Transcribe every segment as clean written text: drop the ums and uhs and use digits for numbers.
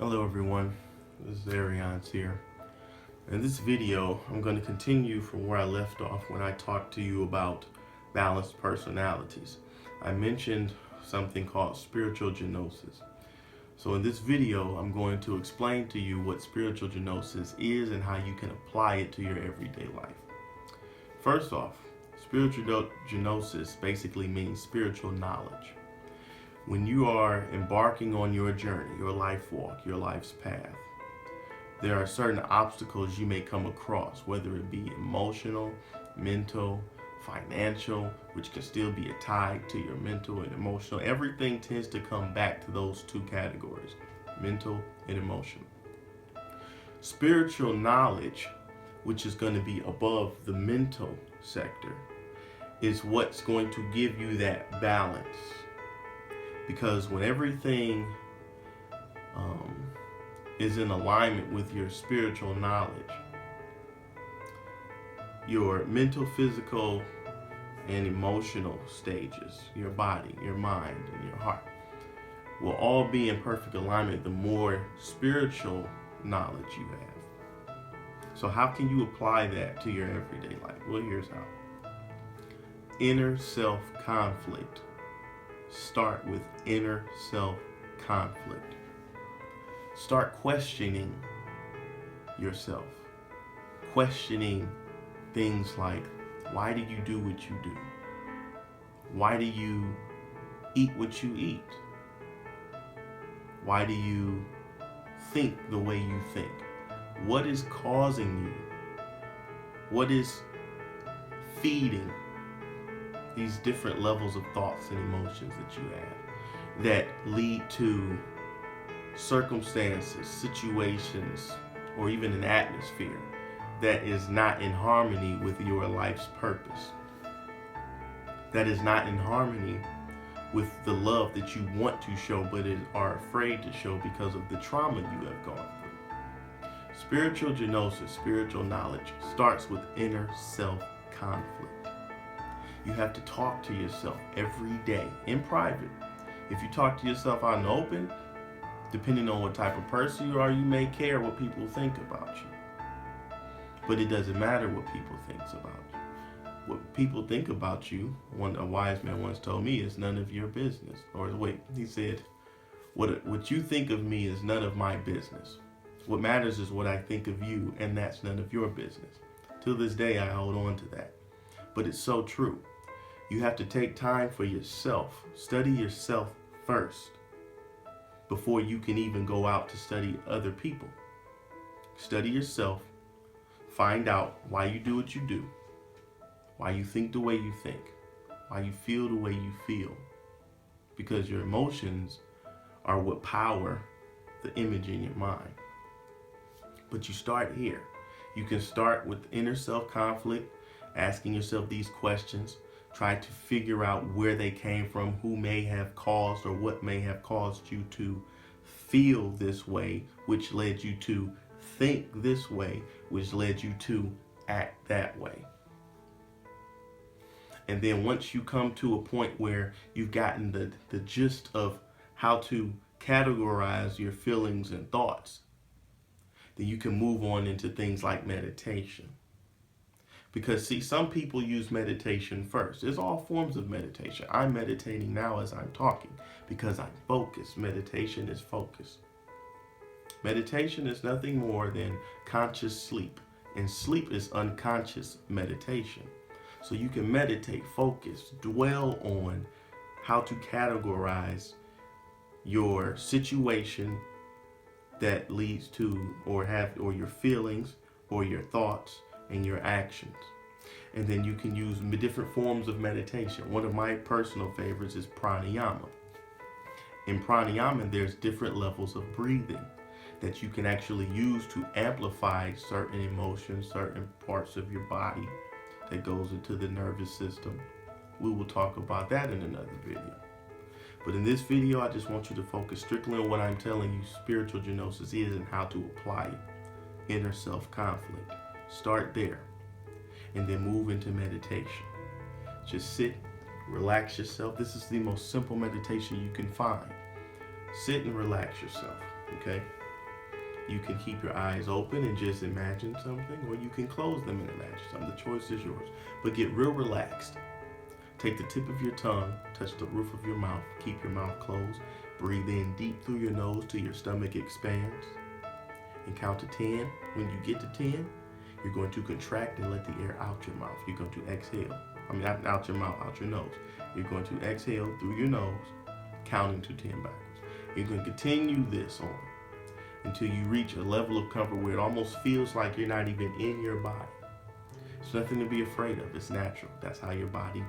Hello everyone, this is Arians here. In this video, I'm going to continue from where I left off when I talked to you about balanced personalities. I mentioned something called spiritual genosis. So in this video, I'm going to explain to you what spiritual genosis is and how you can apply it to your everyday life. First off, spiritual genosis basically means spiritual knowledge. When you are embarking on your journey, your life walk, your life's path, there are certain obstacles you may come across, whether it be emotional, mental, financial, which can still be tied to your mental and emotional. Everything tends to come back to those two categories, mental and emotional. Spiritual knowledge, which is going to be above the mental sector, is what's going to give you that balance. Because when everything is in alignment with your spiritual knowledge, your mental, physical, and emotional stages, your body, your mind, and your heart, will all be in perfect alignment the more spiritual knowledge you have. So how can you apply that to your everyday life? Well, here's how. Inner self conflict. Start with inner self conflict. Start questioning yourself. Questioning things like, why do you do what you do? Why do you eat what you eat? Why do you think the way you think? What is causing you? What is feeding these different levels of thoughts and emotions that you have that lead to circumstances, situations, or even an atmosphere that is not in harmony with your life's purpose, that is not in harmony with the love that you want to show but are afraid to show because of the trauma you have gone through. Spiritual genosis, spiritual knowledge, starts with inner self conflict. You have to talk to yourself every day in private. If you talk to yourself out in the open, depending on what type of person you are, you may care what people think about you. But it doesn't matter what people think about you. What people think about you, a wise man once told me, is none of your business. Or wait, he said, what you think of me is none of my business. What matters is what I think of you, and that's none of your business. To this day, I hold on to that. But it's so true. You have to take time for yourself. Study yourself first before you can even go out to study other people. Study yourself. Find out why you do what you do, why you think the way you think, why you feel the way you feel. Because your emotions are what power the image in your mind. But you start here. You can start with inner self-conflict, asking yourself these questions. Try to figure out where they came from, who may have caused or what may have caused you to feel this way, which led you to think this way, which led you to act that way. And then once you come to a point where you've gotten the gist of how to categorize your feelings and thoughts, then you can move on into things like meditation. Because see, some people use meditation first. There's all forms of meditation. I'm meditating now as I'm talking because I'm focused. Meditation is focus. Meditation is nothing more than conscious sleep. And sleep is unconscious meditation. So you can meditate, focus, dwell on how to categorize your situation that leads to or your feelings or your thoughts and your actions. And then you can use different forms of meditation. One of my personal favorites is pranayama. In pranayama, there's different levels of breathing that you can actually use to amplify certain emotions, certain parts of your body that goes into the nervous system. We will talk about that in another video. But in this video, I just want you to focus strictly on what I'm telling you spiritual genosis is and how to apply it. Inner self-conflict. Start there and then move into meditation. Just sit, relax yourself. This is the most simple meditation you can find. Sit and relax yourself, okay? You can keep your eyes open and just imagine something, or you can close them and imagine something. The choice is yours. But get real relaxed. Take the tip of your tongue, touch the roof of your mouth, keep your mouth closed. Breathe in deep through your nose till your stomach expands. And count to 10. When you get to 10, you're going to contract and let the air out your mouth. You're going to exhale. Not out your mouth, out your nose. You're going to exhale through your nose, counting to 10 backwards. You're going to continue this on until you reach a level of comfort where it almost feels like you're not even in your body. It's nothing to be afraid of. It's natural. That's how your body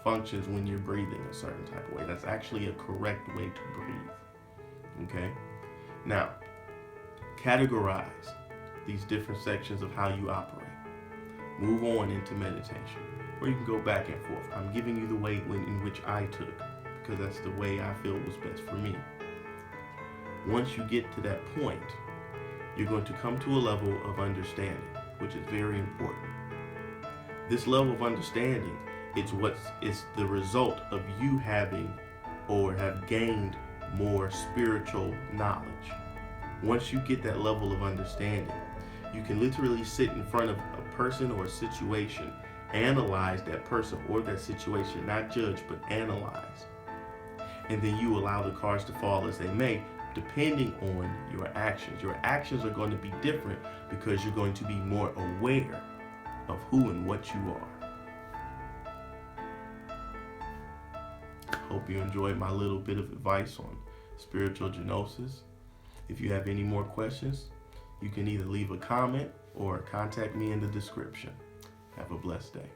functions when you're breathing a certain type of way. That's actually a correct way to breathe. Okay? Now, categorize these different sections of how you operate. Move on into meditation, or you can go back and forth. I'm giving you the way in which I took, because that's the way I feel was best for me. Once you get to that point, you're going to come to a level of understanding, which is very important. This level of understanding is the result of you having or have gained more spiritual knowledge. Once you get that level of understanding, you can literally sit in front of a person or a situation, analyze that person or that situation, not judge, but analyze. And then you allow the cards to fall as they may, depending on your actions. Your actions are going to be different because you're going to be more aware of who and what you are. Hope you enjoyed my little bit of advice on spiritual genosis. If you have any more questions, you can either leave a comment or contact me in the description. Have a blessed day.